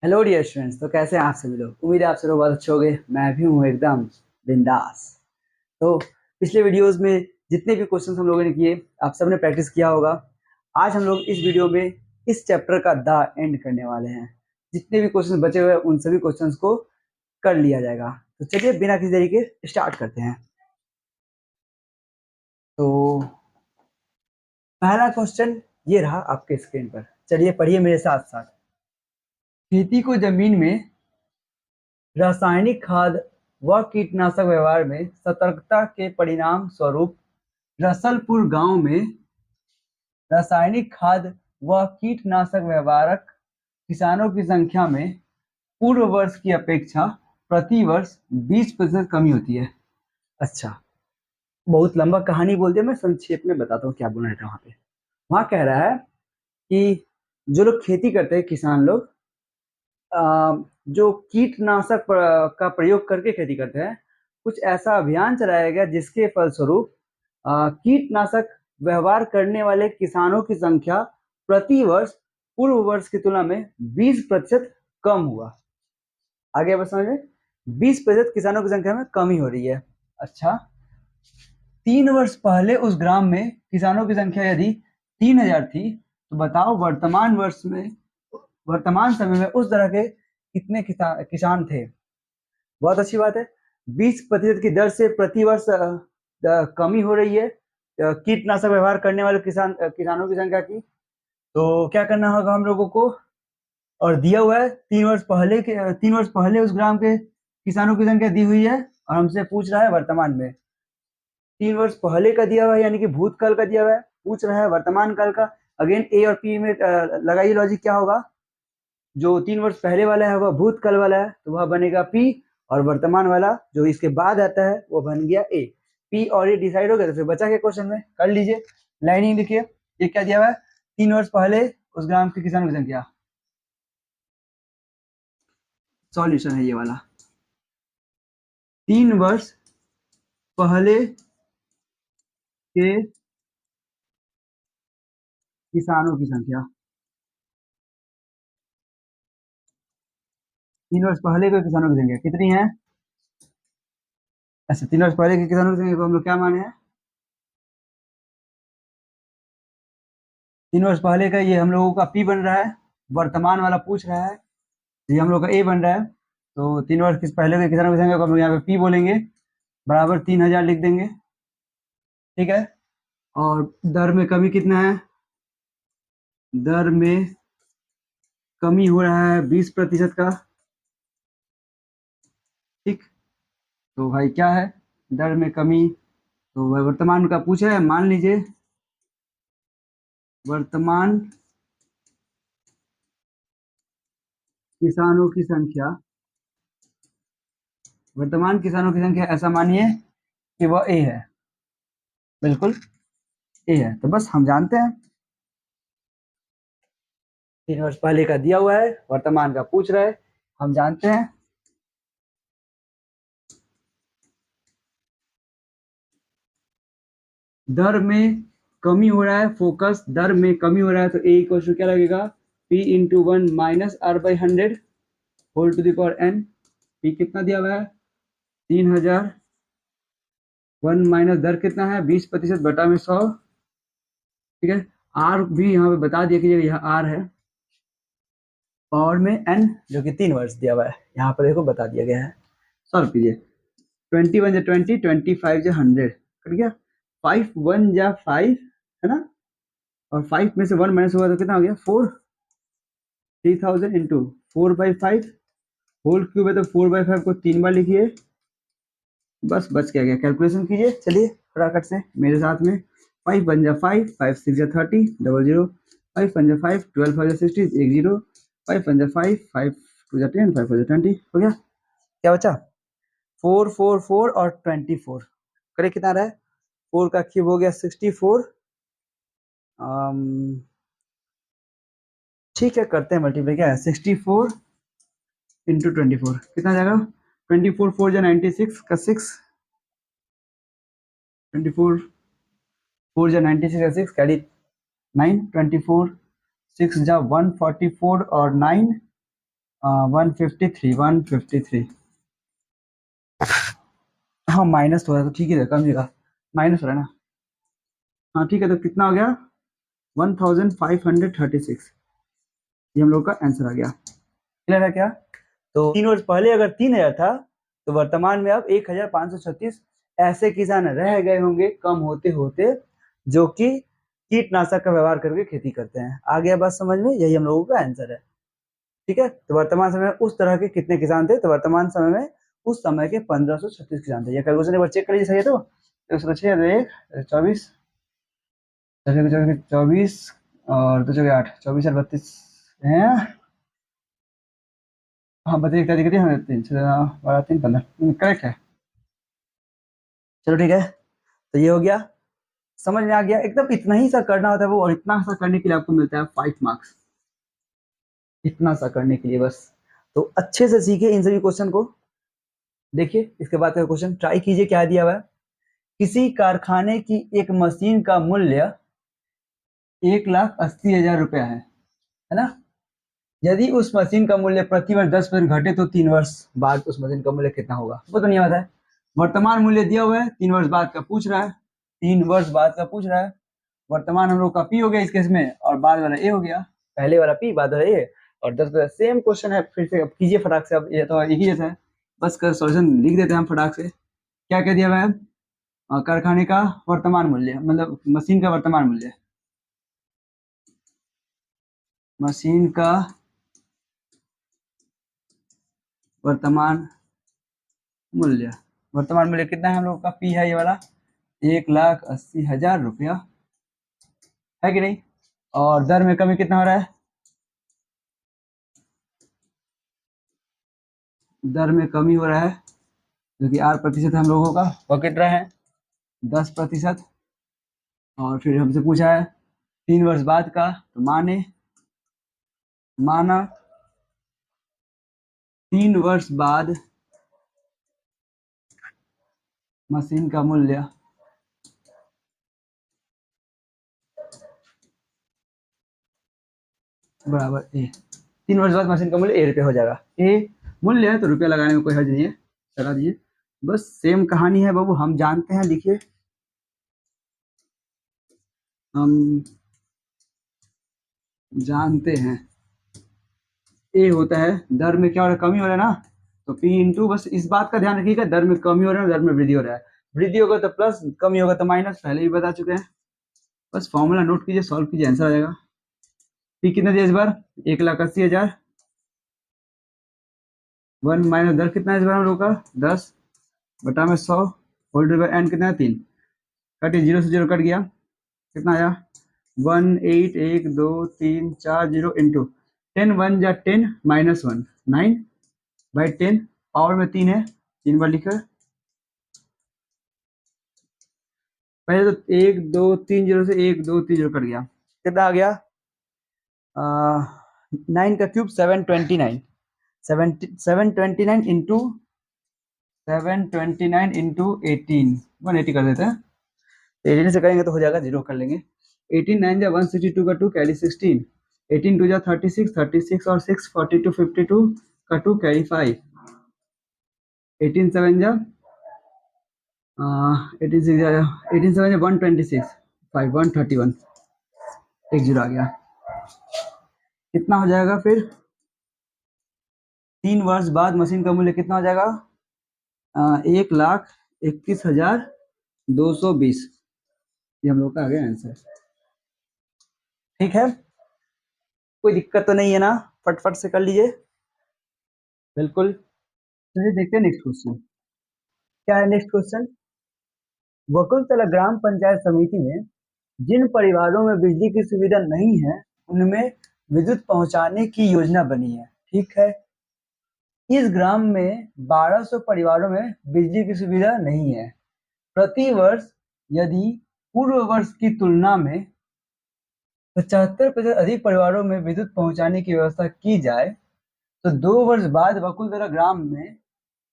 Hello dear students. तो कैसे हैं आप सभी लोग? उम्मीद है आप सब लोग बहुत अच्छे होंगे। मैं भी हूँ एकदम बिंदास। तो पिछले वीडियोस में जितने भी क्वेश्चंस हम लोगों ने किए, आप सबने प्रैक्टिस किया होगा। आज हम लोग इस वीडियो में इस चैप्टर का द एंड करने वाले हैं। जितने भी क्वेश्चंस बचे हुए हैं उन सभी क्वेश्चंस को कर लिया जाएगा। तो चलिए बिना किसी देरी के स्टार्ट करते हैं। तो पहला क्वेश्चन ये रहा आपके स्क्रीन पर। चलिए पढ़िए मेरे साथ साथ। खेती को जमीन में रासायनिक खाद व कीटनाशक व्यवहार में सतर्कता के परिणाम स्वरूप रसलपुर गांव में रासायनिक खाद व कीटनाशक व्यवहारक किसानों की संख्या में पूर्व वर्ष की अपेक्षा प्रति वर्ष 20% कमी होती है। अच्छा, बहुत लंबा कहानी बोल दिया। मैं संक्षेप में बताता हूँ क्या बोल रहा था वहां पे। वहां कह रहा है कि जो लोग खेती करते हैं, किसान लोग जो कीटनाशक का प्रयोग करके खेती करते हैं, कुछ ऐसा अभियान चलाया गया जिसके फलस्वरूप कीटनाशक व्यवहार करने वाले किसानों की संख्या प्रति वर्ष पूर्व वर्ष की तुलना में 20% कम हुआ। आगे बस समझ में, 20% किसानों की संख्या में कमी हो रही है। अच्छा, 3 वर्ष पहले उस ग्राम में किसानों की संख्या यदि 3000 थी, तो बताओ वर्तमान समय में उस तरह के कितने किसान थे। बहुत अच्छी बात है। 20% की दर से प्रति वर्ष कमी हो रही है कीटनाशक व्यवहार करने वाले किसानों की संख्या की। तो क्या करना होगा हम लोगों को? और दिया हुआ है 3 वर्ष पहले उस ग्राम के किसानों की संख्या दी हुई है, और हमसे पूछ रहा है वर्तमान में। 3 वर्ष पहले का दिया हुआ है यानी कि भूतकाल का दिया हुआ है, पूछ रहा है वर्तमान काल का। अगेन ए और पी में लगाइए लॉजिक क्या होगा। जो 3 वर्ष पहले वाला है वह भूतकाल वाला है, तो वह बनेगा पी, और वर्तमान वाला जो इसके बाद आता है वो बन गया ए। पी और ए डिसाइड हो गया, तो फिर बचा के क्वेश्चन में कर लीजिए। लाइनिंग लिखिए। ये क्या दिया हुआ है? 3 वर्ष पहले उस ग्राम के किसानों की संख्या। सॉल्यूशन है ये वाला। 3 वर्ष पहले के किसानों की संख्या। 3 वर्ष पहले के किसानों की संख्या कितनी है? अच्छा, 3 वर्ष पहले के किसानों की संख्या को हम लोग क्या माने हैं? 3 वर्ष पहले का ये हम लोगों का पी बन रहा है। वर्तमान वाला पूछ रहा है, ये हम लोग का ए बन रहा है। तो 3 वर्ष पहले के किसानों की संख्या को हम लोग यहाँ पे पी बोलेंगे, बराबर 3000 लिख देंगे। ठीक है। और दर में कमी कितना है? दर में कमी हो रहा है 20% का। ठीक। तो भाई क्या है दर में कमी? तो वह वर्तमान का पूछा है। मान लीजिए वर्तमान किसानों की संख्या, वर्तमान किसानों की संख्या ऐसा मानिए कि वह ए है, बिल्कुल ए है। तो बस हम जानते हैं 3 वर्ष पहले का दिया हुआ है, वर्तमान का पूछ रहा है, हम जानते हैं। दर में कमी हो रहा है, फोकस दर में कमी हो रहा है, तो ए इक्वल टू क्या लगेगा? P into 1 minus R by 100 whole to the power N. P कितना दिया हुआ है? 3000। 1 माइनस दर कितना है? 20% बटा में 100। ठीक है। आर भी यहाँ पे बता दिया कि यह आर है, पावर में एन जो कि 3 वर्ष दिया हुआ है, यहाँ पर देखो बता दिया गया है। सॉल्व कीजिए। 21 जा 20, 25 जा 100 कट गया। 5 1 जा 5 है ना, और 5 में से 1 माइनस हुआ तो कितना हो गया? 4। 3000 इंटू 4/5 होल क्यूब है, तो 4/5 को 3 बार लिखिए। बस बच क्या गया? कैलकुलेशन कीजिए। चलिए फटाफट से मेरे साथ में। 5 1 जा 5, 5 6 जा 30, 00। 5 1 जा 5, 12 5 जा 60, 10। 5 1 जा 5, 5 2 जा 10, 5 4 जा 20। हो गया। क्या बचा? 4 4 4 और 24 करे कितना रहा है? 4 का क्यूब हो गया 64। ठीक है, करते हैं मल्टीप्लाई। क्या है? 64 इंटू 24 कितना जाएगा? 24 4 जा 96 का 6। 24 4 जा 96 का 6 कैरी 9। 24 6 जा 144 और 9 153 हाँ माइनस तो हो रहा है तो ठीक ही है, कम ही रहा, माइनस हो रहा है ना। हाँ ठीक है, तो कितना हो गया 1536, ये हम लोग का आंसर आ गया। क्लियर है क्या? तो 3 वर्ष पहले अगर 3000 था तो वर्तमान में अब 1536 ऐसे किसान रह गए होंगे कम होते होते जो कि कीटनाशक का व्यवहार करके खेती करते हैं। आ गया बात समझ में? यही हम लोगों का आंसर है। ठीक है, तो वर्तमान समय में उस तरह के कितने किसान थे? तो वर्तमान समय में उस समय के 1536 किसान थे। ये कैलकुलेशन एक बार चेक कर लीजिए, सही है? तो 106 1 24 24 और 2 8 24 और 32 हैं। हाँ बताइए क्या दिक्कत है? हाँ 3 6 12 3 15 करेक्ट है। चलो ठीक है, तो ये हो गया, समझ में आ गया एकदम। इतना ही सा करना होता है वो, और इतना सा करने के लिए आपको मिलता है 5 मार्क्स, इतना सा करने के लिए बस। तो अच्छे से सीखे इन सभी क्वेश्चन को। देखिए इसके बाद का क्वेश्चन ट्राई कीजिए, क्या दिया हुआ है। किसी कारखाने की एक मशीन का मूल्य 1,80,000 रुपया है ना? यदि उस मशीन का मूल्य प्रति वर्ष 10% घटे तो 3 वर्ष बाद उस मशीन का मूल्य कितना होगा? वो तो नहीं आता है। वर्तमान मूल्य दिया हुआ है, 3 वर्ष बाद का पूछ रहा है, 3 वर्ष बाद का पूछ रहा है। वर्तमान हम लोग का पी हो गया इस केस में, और बाद वाला ए हो गया। पहले वाला पी, बाद वाला ए, और 10 सेम क्वेश्चन है। फिर से कीजिए फटाक से, अब ये तो एक ही जैसा है, बस कर सॉल्यूशन लिख देते हैं हम फटाक से। क्या कह दिया हुआ है? कारखाने का वर्तमान मूल्य, मतलब मशीन का वर्तमान मूल्य, मशीन का वर्तमान मूल्य, वर्तमान मूल्य कितना है हम लोग का? पी है ये वाला, 1,80,000 रुपया, है कि नहीं? और दर में कमी कितना हो रहा है? दर में कमी हो रहा है, जो कि 8% हम लोगों का, वो कितना है? 10%। और फिर हमसे पूछा है 3 वर्ष बाद का, तो माना 3 वर्ष बाद मशीन का मूल्य बराबर ए। 3 वर्ष बाद मशीन का मूल्य ए रुपया हो जाएगा। ए मूल्य है तो रुपया लगाने में कोई हर्ज नहीं है, चला दीजिए। बस सेम कहानी है बाबू, हम जानते हैं। देखिए हम जानते हैं ए होता है, दर में क्या हो रहा है? कमी हो रहा है ना, तो पी इंटू, बस इस बात का ध्यान रखिएगा, दर में कमी हो रहा है, दर में वृद्धि हो रहा है। वृद्धि होगा तो प्लस, कमी होगा तो माइनस, पहले भी बता चुके हैं। बस फॉर्मूला नोट कीजिए, सॉल्व कीजिए, आंसर आ जाएगा। पी कितना दिया इस बार? 1,80,000। 1 - दर कितना है इस बार हम लोग का? 10 बटा में 100, होल डिवाइड एन कितना है? 3। कटिए, 0 से 0 कट गया, कितना आया? 1,8,1,2,3,4 0 इंटू 10 × 1 = 10 -1 9/10, पावर में 3 है, 3 बार लिखा। पहले तो 1 2 3 0 से 1 2 3 0 कट गया, कितना आ गया? 9 का क्यूब 729, 729 इंटू 18 180 कर देते हैं। 18 से करेंगे तो हो जाएगा, 0 कर लेंगे। 18 9 जा 162 का 2 कैरी 16, 18 2 जा 36, 36 और 6 42 52 का 2 कैरी 5, 18 7 जा 18 6 जा 18 7 जा 126 5 131, एक 0 आ गया। कितना हो जाएगा फिर? 3 वर्ष बाद मशीन का मूल्य कितना हो जाएगा? 1,21,220, ये हम लोग का आ गया आंसर। ठीक है, कोई दिक्कत तो नहीं है ना? फटफट से कर लीजिए। बिल्कुल। चलिए देखते हैं नेक्स्ट क्वेश्चन। क्या है नेक्स्ट क्वेश्चन? वकुलतला ग्राम पंचायत समिति में जिन परिवारों में बिजली की सुविधा नहीं है उनमें विद्युत पहुंचाने की योजना बनी है। ठीक है, इस ग्राम में 1200 परिवारों में बिजली की सुविधा नहीं है। प्रति वर्ष यदि पूर्व वर्ष की तुलना में 75% अधिक परिवारों में विद्युत पहुंचाने की व्यवस्था की जाए तो 2 वर्ष बाद वकुलतला ग्राम में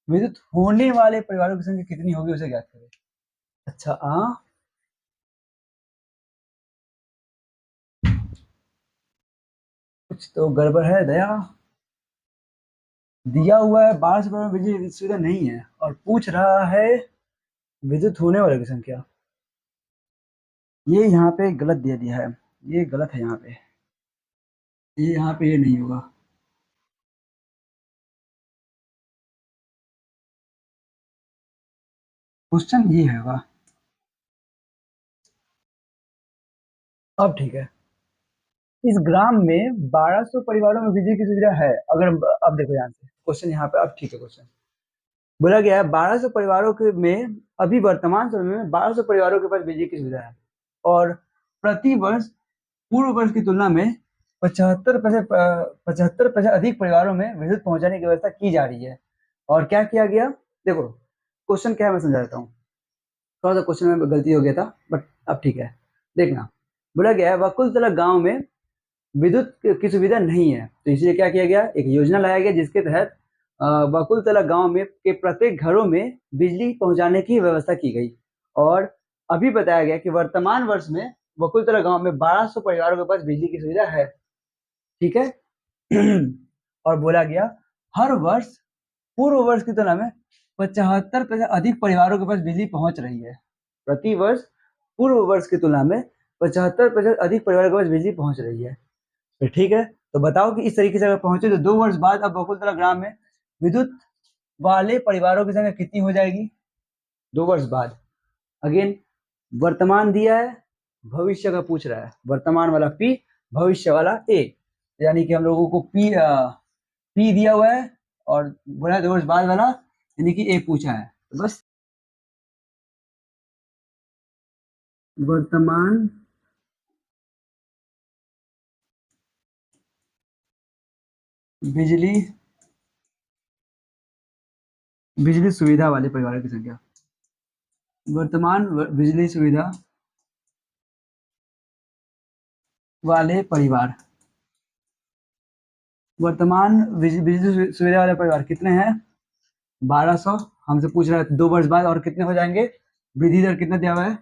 विद्युत होने वाले परिवारों की संख्या कितनी होगी, उसे ज्ञात करें। अच्छा कुछ तो गड़बड़ है दया। दिया हुआ है 12 से परिवारों में बिजली की सुविधा नहीं है और पूछ रहा है विद्युत होने वालों की संख्या। ये यहाँ पे गलत दे दिया है, ये गलत है यहाँ पे, ये यहाँ पे ये नहीं होगा। क्वेश्चन ये होगा। अब ठीक है, इस ग्राम में 1200 परिवारों में बिजली की सुविधा है। अगर अब देखो ध्यान से क्वेश्चन यहाँ पे, अब ठीक है क्वेश्चन बोला गया है 1200 परिवारों के में अभी वर्तमान समय में 1200 परिवारों के पास बिजली की सुविधा है और प्रति वर्ष पूर्व वर्ष की तुलना में 75% अधिक परिवारों में विद्युत पहुंचाने की व्यवस्था की जा रही है। और क्या किया गया, देखो क्वेश्चन क्या है मैं समझा देता हूँ। थोड़ा सा क्वेश्चन में गलती हो गया था बट अब ठीक है। देखना, बोला गया है वकुलतला गांव में विद्युत की सुविधा नहीं है, तो इसलिए क्या किया गया, एक योजना लाया गया जिसके तहत वकुलतला गांव में के प्रत्येक घरों में बिजली पहुंचाने की व्यवस्था की गई। और अभी बताया गया कि वर्तमान वर्ष में वकुलतला गांव में 1200 परिवारों के पास बिजली की सुविधा है। ठीक है। और बोला गया हर वर्ष पूर्व वर्ष की तुलना में 75% अधिक परिवारों के पास बिजली पहुंच रही है। प्रति वर्ष पूर्व वर्ष की तुलना में 75% अधिक परिवारों के पास बिजली पहुंच रही है। तो ठीक है, तो बताओ कि इस तरीके से अगर पहुंचे तो 2 वर्ष बाद अब बकुलतला ग्राम में विद्युत वाले परिवारों की संख्या कितनी हो जाएगी 2 वर्ष बाद। अगेन वर्तमान दिया है, भविष्य का पूछ रहा है, वर्तमान वाला पी, भविष्य वाला ए, यानी कि हम लोगों को पी दिया हुआ है और बोला 2 वर्ष बाद वाला यानी कि ए पूछा है। तो बस वर्तमान बिजली बिजली सुविधा वाले परिवारों की संख्या, वर्तमान बिजली सुविधा वाले परिवार, वर्तमान बिजली सुविधा वाले परिवार कितने हैं 1200। हमसे पूछ रहा है 2 वर्ष बाद और कितने हो जाएंगे, वृद्धि दर कितना दिया हुआ है,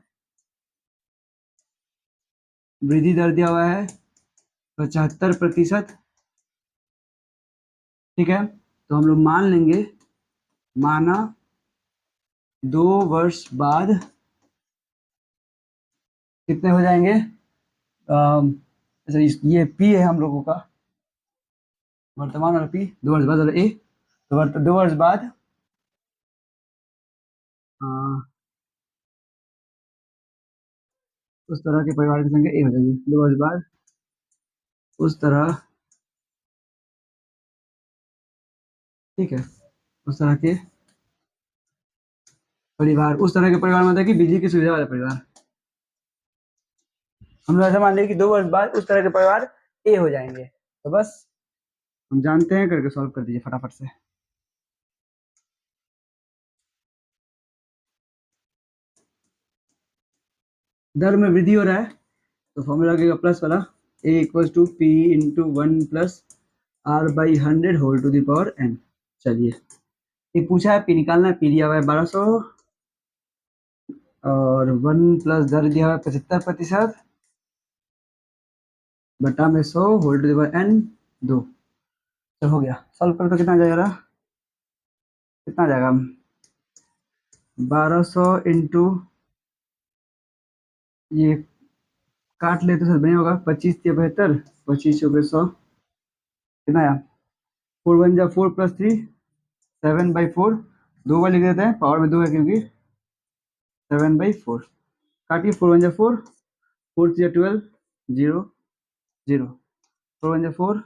वृद्धि दर दिया हुआ है 75%। ठीक है, तो हम लोग मान लेंगे, माना 2 वर्ष बाद कितने हो जाएंगे, अच्छा ये पी है हम लोगों का, वर्तमान वाला पी, 2 वर्ष बाद वाला ए, तो 2 वर्ष बाद उस तरह के परिवार की संख्या ए हो जाएगी। 2 वर्ष बाद उस तरह, ठीक है, उस तरह के परिवार, उस तरह के परिवार मतलब कि बिजली की सुविधा वाले परिवार, हम लोग ऐसा मान लें कि 2 वर्ष बाद उस तरह के परिवार ए हो जाएंगे। तो बस हम जानते हैं, करके सॉल्व कर दीजिए फटाफट से। दर में वृद्धि हो रहा है तो फॉर्मूला लगेगा प्लस वाला, A equals to P into 1 plus R by 100 whole to the power n. चलिए, ये पूछा है पी निकालना है, पी दिया हुआ है 1200 और 1 प्लस दर दिया हुआ है 75% बटा में 100 whole to the power N 2। चलो हो गया, सॉल्व कर तो कितना जाएगा, कितना जाएगा 1200 इंटू, ये काट ले तो सर नहीं होगा, 25 × 72, 25 × 100 कितना आया, 4 × 1 = 4 + 3 7/4, 2 बार लिख देते हैं, पावर में 2 है क्योंकि 7/4, काटिए 4 × 1 = 4, 4 × 3 = 12, 0 0, 4 × 1 = 4,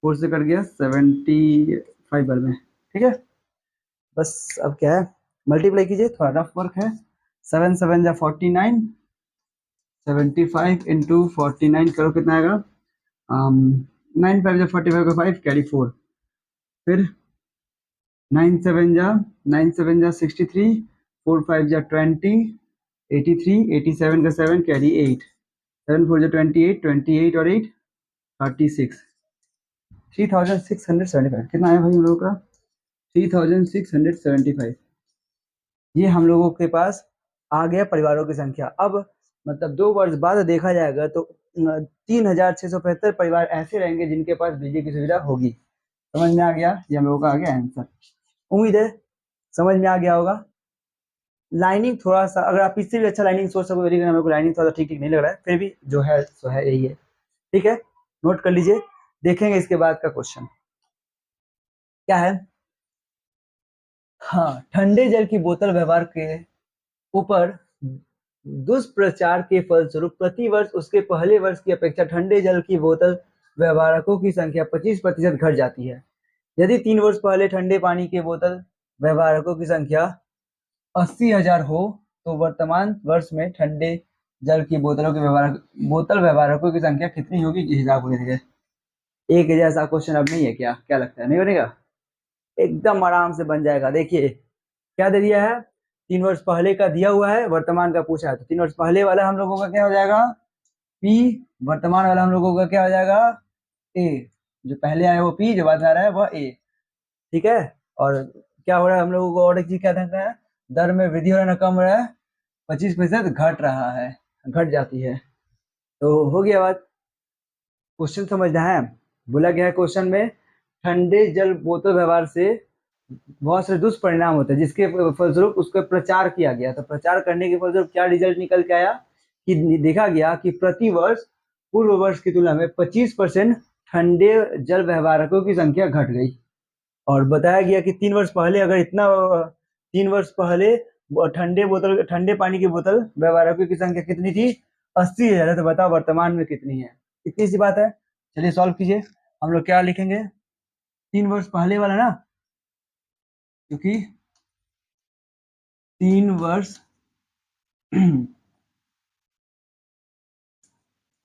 4 से कट गया 75 बार में। ठीक है, बस अब क्या है, मल्टीप्लाई कीजिए, थोड़ा रफ वर्क है, 7 × 7 = 49, 75 इंटू 49 करो कितना आएगा, 9 × 5 = 45 का 5 कैरी 4, फिर 9 × 7 = 63, 4 × 5 = 20, 83, 87 का 7 कैरी 8, 7 × 4 = 28, 28 और 8 36, 3675 कितना आया भाई हम लोगों का, 3675। ये हम लोगों के पास आ गया परिवारों की संख्या। अब मतलब 2 वर्ष बाद देखा जाएगा तो 3675 परिवार ऐसे रहेंगे जिनके पास बिजली की सुविधा होगी। समझ में आ गया? ये हम लोगों का आ गया आंसर। उम्मीद है समझ में आ गया होगा। लाइनिंग थोड़ा सा, अगर आप इससे भी अच्छा लाइनिंग सोच सको, लेकिन मेरे को लाइनिंग थोड़ा ठीक ठीक नहीं लग रहा है, फिर भी जो है सो है, यही है। ठीक है, नोट कर लीजिए। देखेंगे इसके बाद का क्वेश्चन क्या है। हाँ, ठंडे जल की बोतल व्यवहार के ऊपर दुष्प्रचार के फलस्वरूप प्रतिवर्ष उसके पहले वर्ष की अपेक्षा ठंडे जल की बोतल व्यवहारकों की संख्या 25% घट जाती है। यदि 3 वर्ष पहले ठंडे पानी के बोतल व्यवहारकों की संख्या 80,000 हो, तो वर्तमान वर्ष में ठंडे जल की बोतल व्यवहारकों की संख्या कितनी होगी, ये हिसाब हो जाएगा। एक जैसा क्वेश्चन अब नहीं है क्या? क्या लगता है, नहीं बनेगा? एकदम आराम से बन जाएगा। देखिए क्या दे दिया है, 3 वर्ष पहले का दिया हुआ है, वर्तमान का पूछा है, तो 3 वर्ष पहले वाला हम लोगों का क्या हो जाएगा, पी। वर्तमान वाला हम लोगों का क्या हो जाएगा, ए। जो पहले आया वो पी, जो बाद में आ रहा है वह ए। ठीक है। और क्या हो रहा है हम लोगों को, और एक चीज क्या देखना है, दर में वृद्धि हो रहा है ना कम हो रहा है, 25% घट रहा है, घट जाती है। तो हो गया बात। क्वेश्चन समझना है। बोला गया है क्वेश्चन में, ठंडे जल बोतल व्यवहार से बहुत से दुष्परिणाम होते हैं, जिसके फलस्वरूप उसका प्रचार किया गया। तो प्रचार करने के फलस्वरूप क्या रिजल्ट निकल के आया कि देखा गया कि प्रति वर्ष पूर्व वर्ष की तुलना में 25% ठंडे जल व्यवहारकों की संख्या घट गई। और बताया गया कि 3 वर्ष पहले अगर इतना 3 वर्ष पहले ठंडे पानी की बोतल व्यवहारकों की संख्या कितनी थी, 80,000 है। तो बताओ वर्तमान में कितनी है? इतनी सी बात है। चलिए सॉल्व कीजिए। हम लोग क्या लिखेंगे, 3 वर्ष पहले वाला ना, क्योंकि 3 वर्ष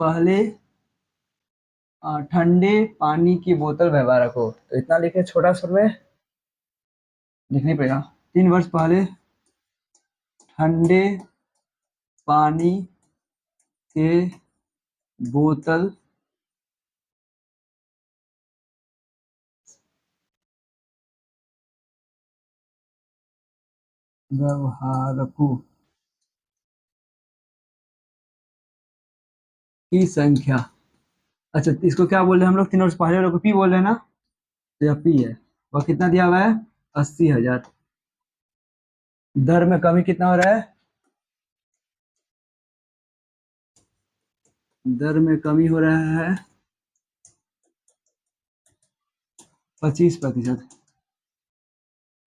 पहले ठंडे पानी की बोतल व्यवहारक हो, तो इतना लिखे, छोटा स्वर में लिखनी पड़ेगा। 3 वर्ष पहले ठंडे पानी के बोतल व्यवहारकों की संख्या। अच्छा, इसको क्या बोल रहे हैं हम लोग, 3 वर्ष पहले वाले को पी बोल रहे हैं ना, तो यह पी है। और कितना दिया हुआ है, 80,000। दर में कमी कितना हो रहा है, दर में कमी हो रहा है 25%।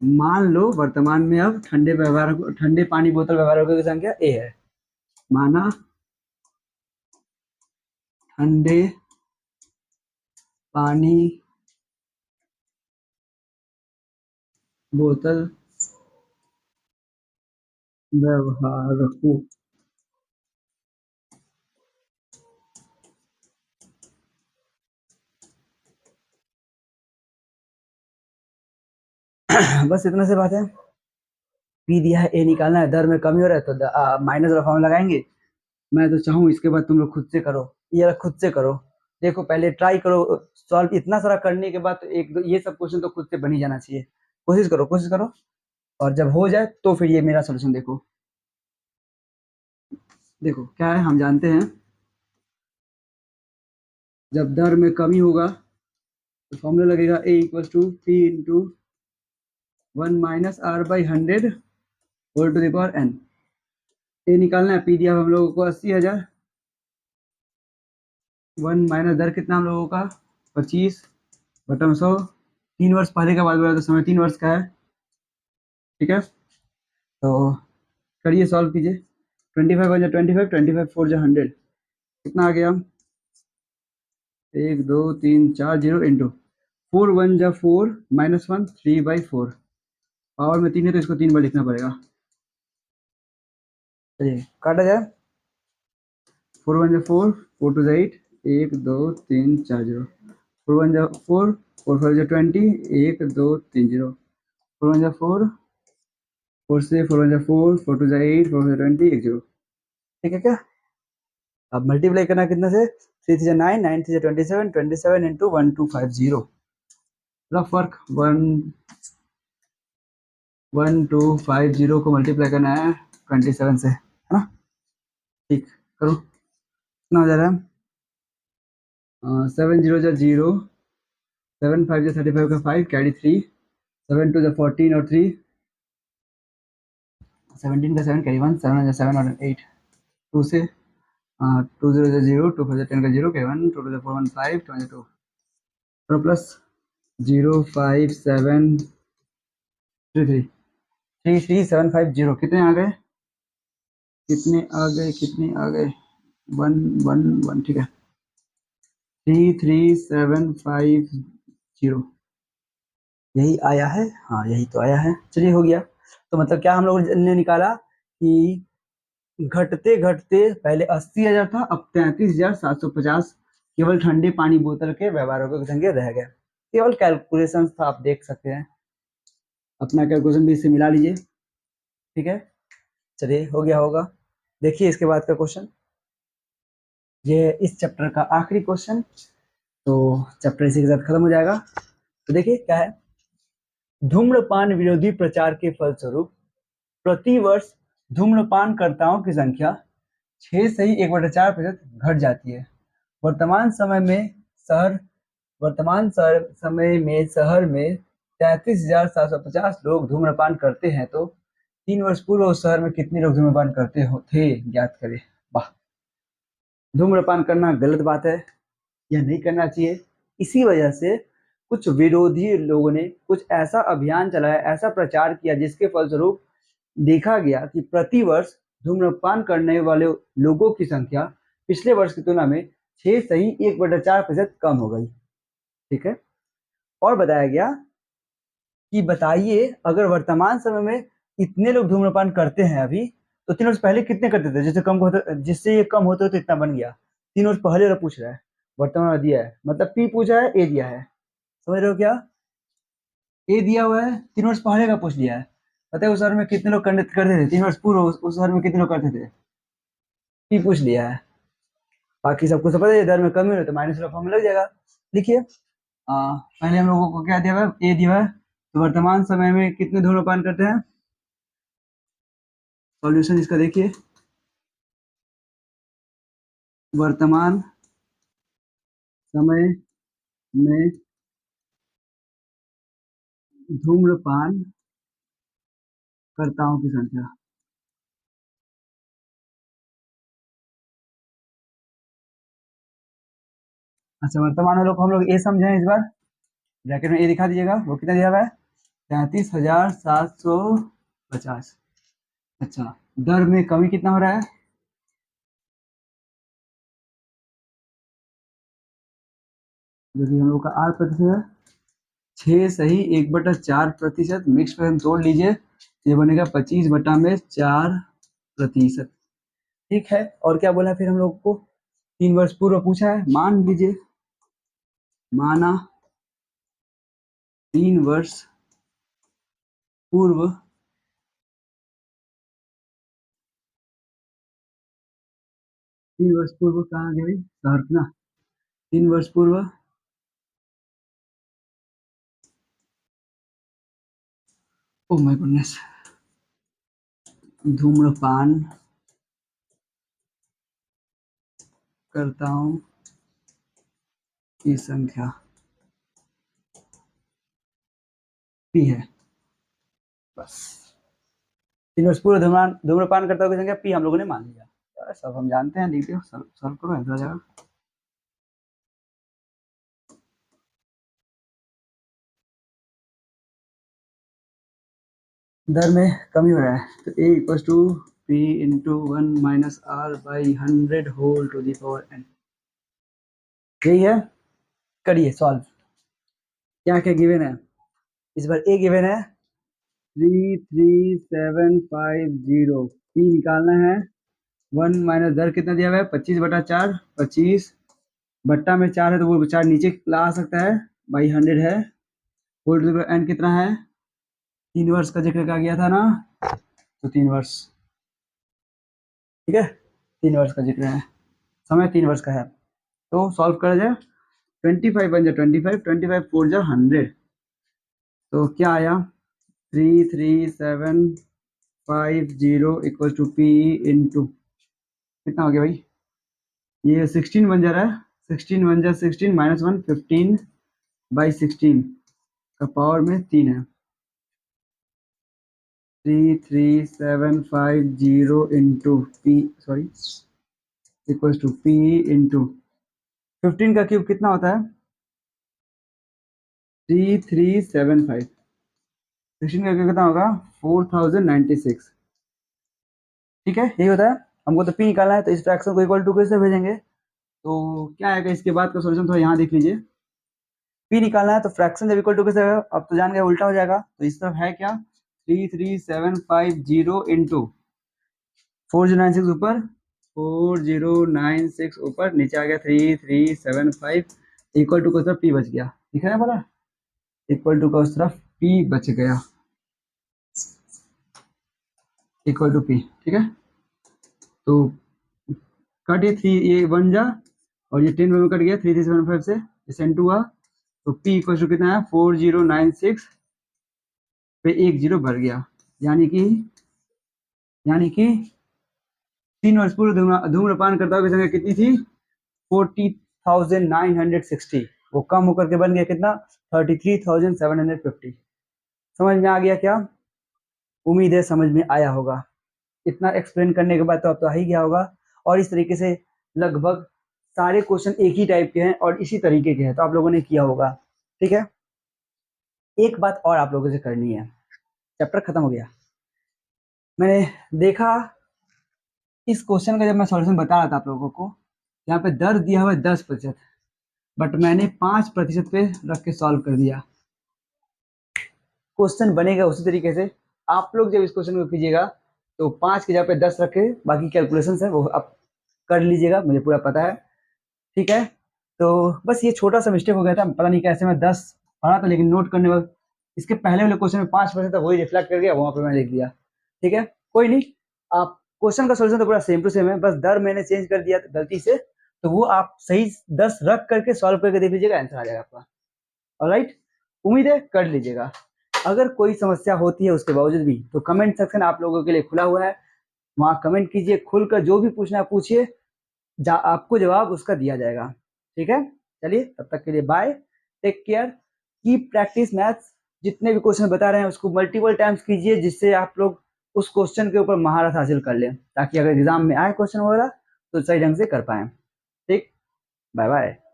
मान लो वर्तमान में अब ठंडे पानी बोतल व्यवहारकों की संख्या ए है। माना ठंडे पानी बोतल व्यवहारकों बस इतना से बात है। पी दिया है, ए निकालना है, दर में कमी हो रहा है, तो माइनस वाला फॉर्म लगाएंगे। मैं तो चाहूँ इसके बाद तुम लोग खुद से करो, ये खुद से करो। देखो पहले ट्राई करो सॉल्व, इतना सारा करने के बाद तो एक दो ये सब क्वेश्चन तो खुद से बन ही जाना चाहिए। कोशिश करो, कोशिश करो। और जब हो जाए तो फिर ये मेरा सोल्यूशन देखो। देखो क्या है, हम जानते हैं जब दर में कमी होगा तो फॉर्मूला लगेगा A equal to P into 1 - r/100 whole to the power n। A निकालना है, पी दिया हम लोगों को 80,000, 1 - दर कितना हम लोगों का 25 बटन 100। 3 वर्ष पहले का बात बोला तो समय 3 वर्ष का है। ठीक है, तो करिए, सॉल्व कीजिए। 25 × 25, 25 4 × 100 कितना आ गया, 1 2 3 4 0 इंटू 4 1 × 4 -1 3/4। पावर में 3 है तो इसको 3 बार लिखना पड़ेगा। चलिए काटा जाए, 4 1 × 4, 4 2 8, 1 2 3 4 0, 4 1 × 4, 4 5 × 20, 1 2 3 0, 4 1 × 4, 4 से 4 1 × 4, 4 2 8, 4 20, 1 0। ठीक है क्या? अब मल्टीप्लाई करना कितना से, 3 3 9, 9 3 27, 27 इंटू 1250। रफ वर्क 1250 को मल्टीप्लाई करना है 27 से, है ना? ठीक, करो। कितना हो जा रहा है, 7 0 0, 7 5 जो 35 का 5 कैरी 3, 7 2 जो 14 और 3 17 का 7 कैरी 1, 7 7 और 8 2 से 2 0 जो 0, 2 5 10 का 0 कैरी 1, 2 2 4 1 5 2 2 और प्लस 0 5 7 3 3 3 3 7 5 0 कितने आ गए, कितने आ गए 1 1 1, ठीक है 3 3 7 5 0 यही आया है, हाँ यही तो आया है। चलिए हो गया। तो मतलब क्या हम लोगों ने निकाला कि घटते घटते पहले 80,000 था, अब 33,750 केवल ठंडे पानी बोतल के व्यवहारों के संख्या रह गए। केवल कैलकुलेशन था, आप देख सकते हैं, अपना कैलकुलेशन भी इससे मिला लीजिए, ठीक है। चलिए हो गया होगा। देखिए इसके बाद का क्वेश्चन, ये इस चैप्टर का आखिरी क्वेश्चन, तो चैप्टर इसी के साथ खत्म हो जाएगा। तो देखिए क्या है, धूम्रपान विरोधी प्रचार के फलस्वरूप प्रति वर्ष धूम्रपानकर्ताओं की संख्या 6 से ही 1/4% घट जाती है। वर्तमान समय में शहर शहर में 33,750 लोग धूम्रपान करते हैं, तो 3 वर्ष पूर्व उस शहर में कितने लोग धूम्रपान करते थे, ज्ञात करें। वाह, धूम्रपान करना गलत बात है, यह नहीं करना चाहिए। इसी वजह से कुछ विरोधी लोगों ने कुछ ऐसा अभियान चलाया, ऐसा प्रचार किया, जिसके फलस्वरूप देखा गया कि प्रति वर्ष धूम्रपान करने वाले लोगों की संख्या पिछले वर्ष की तुलना में 6 से ही 1/4% कम हो गई, ठीक है। और बताया गया कि बताइए अगर वर्तमान समय में इतने लोग धूम्रपान करते हैं अभी, तो 3 वर्ष पहले कितने करते थे, जिससे ये कम होते तो इतना बन गया। 3 वर्ष पहले वाला पूछ रहा है, वर्तमान में दिया है, मतलब पी पूछा है, ए दिया है, समझ रहे हो क्या। ए दिया हुआ है, 3 वर्ष पहले का पूछ लिया है, पता है उस शहर में कितने लोग करते थे, 3 वर्ष पूर्व उस शहर में कितने लोग करते थे, पी पूछ लिया है। बाकी सबको सब पता है, दर में कमी हो तो माइनस वाला फॉर्म लग जाएगा। लिखिए पहले हम लोगों को क्या दिया हुआ है, ए दिया हुआ है, तो वर्तमान समय में कितने धूम्रपान करते हैं। सॉल्यूशन इसका देखिए, वर्तमान समय में धूम्रपान कर्ताओं की संख्या। अच्छा, वर्तमान में लोग हम लोग ए समझे इस बार, ब्रैकेट में ए दिखा दीजिएगा, वो कितना दिया हुआ है, 33,750। अच्छा, दर में कमी कितना हो रहा है, जो कि हम लोग का 8% है, 6 सही 1/4%, मिक्स पर हम तोड़ लीजिए, ये बनेगा 25/4%, ठीक है। और क्या बोला फिर हम लोग को, 3 वर्ष पूर्व पूछा है, मान लीजिए, माना 3 वर्ष पूर्व 3 वर्ष पूर्व कहाँ गए भाई, सहरना, 3 वर्ष पूर्व ओ माय गुडनेस, धूम्रपान कर्ताओं की संख्या पी है, बस 3 वर्ष पूर्व धूम्रपान कर्ताओं की संख्या पी हम लोगों ने मान लिया। तो सब हम जानते हैं, लिख दो, सॉल्व करो, आंसर आ जाएगा। दर में कमी हो रहा है, तो A equal to P into 1 - r/100 whole to the power n, यही है। करिए सॉल्व, क्या क्या गिवन है, इस बार ए गिवन है 33,750, पी निकालना है, 1 माइनस दर कितना दिया हुआ है, 25/4, 25 बट्टा में 4 है, तो वो 4 नीचे ला सकता है, बाई 100 है, होल टू एन कितना है, 3 वर्ष का जिक्र का गया था ना, तो 3 वर्ष, ठीक है, 3 वर्ष का जिक्र है, समय 3 वर्ष का है। तो सॉल्व करा जाए, 25 बन जाए 25, 25 4 जा 100, तो क्या आया, 33,750 इक्वल टू पी इंटू कितना हो गया भाई, ये 16 बन जा रहा है, 16 बन जा 16 -1 15 बाई 16 का पावर में 3 है। 33750 into P, sorry, equals to P into 15 का क्यूब कितना होता है? 3375। 16 का क्यूब कितना होगा? 4096। ठीक है, यही होता है। हमको तो पी निकालना है, तो इस फ्रैक्शन को इक्वल टू कैसे भेजेंगे? तो क्या आएगा इसके बाद का सॉल्यूशन, थोड़ा यहाँ देख लीजिए। पी निकालना है तो फ्रैक्शन जब इक्वल टू कैसे होगा, अब तो जान गए उल्टा हो जाएगा। तो इस तरफ है क्या? 33750 इंटू 4096 ऊपर, 4096 ऊपर, नीचे आ गया 3375 इक्वल टू का तरफ पी बच गया। ठीक है ना बोला? इक्वल टू का उस तरफ पी बच गया, इक्वल टू पी। ठीक है, तो कट ये 3, ये 1 जा और ये 10 में कट गया 3375 से, इस n2 हुआ। तो p इक्वल टू कितना है? 4096 पे 1 0 बढ़ गया, यानी कि 3 वर्ष पूर्व धूम्रपान करता की संख्या कितनी थी? 40,960। वो कम होकर के बन गया कितना? 33,750। समझ में आ गया क्या? उम्मीद है समझ में आया होगा। इतना एक्सप्लेन करने के बाद तो अब तो आ ही गया होगा। और इस तरीके से लगभग सारे क्वेश्चन एक ही टाइप के हैं और इसी तरीके के हैं, तो आप लोगों ने किया होगा। ठीक है, एक बात और आप लोगों से करनी है। चैप्टर खत्म हो गया, मैंने देखा इस क्वेश्चन का जब मैं सॉल्यूशन बता रहा था आप लोगों को, यहाँ पे दर दिया हुआ है 10%, बट मैंने 5% पे रख के सॉल्व कर दिया। क्वेश्चन बनेगा उसी तरीके से। आप लोग जब इस क्वेश्चन को कीजिएगा तो 5 की जगह पे 10 रखे, बाकी कैलकुलेशन है वो आप कर लीजिएगा, मुझे पूरा पता है। ठीक है, तो बस ये छोटा सा मिस्टेक हो गया था, पता नहीं कैसे मैं 10 पढ़ा था लेकिन नोट करने वक्त इसके पहले वाले क्वेश्चन में 5% था, वही रिफ्लेक्ट कर गया, वहां पे मैंने लिख दिया। ठीक है, कोई नहीं, आप क्वेश्चन का सोल्यूशन तो पूरा सेम टू सेम है, बस दर मैंने चेंज कर दिया गलती से, तो वो आप सही 10 रख करके सॉल्व करके देख लीजिएगा, आंसर आ जाएगा आपका। ऑलराइट, उम्मीद है कर लीजिएगा। अगर कोई समस्या होती है उसके बावजूद भी, तो कमेंट सेक्शन आप लोगों के लिए खुला हुआ है, वहां कमेंट कीजिए, खुलकर जो भी पूछना है पूछिए, आपको जवाब उसका दिया जाएगा। ठीक है, चलिए तब तक के लिए bye, take care, keep practice maths. जितने भी क्वेश्चन बता रहे हैं उसको मल्टीपल टाइम्स कीजिए, जिससे आप लोग उस क्वेश्चन के ऊपर महारत हासिल कर लें, ताकि अगर एग्जाम में आए क्वेश्चन वगैरह तो सही ढंग से कर पाए। ठीक, बाय बाय।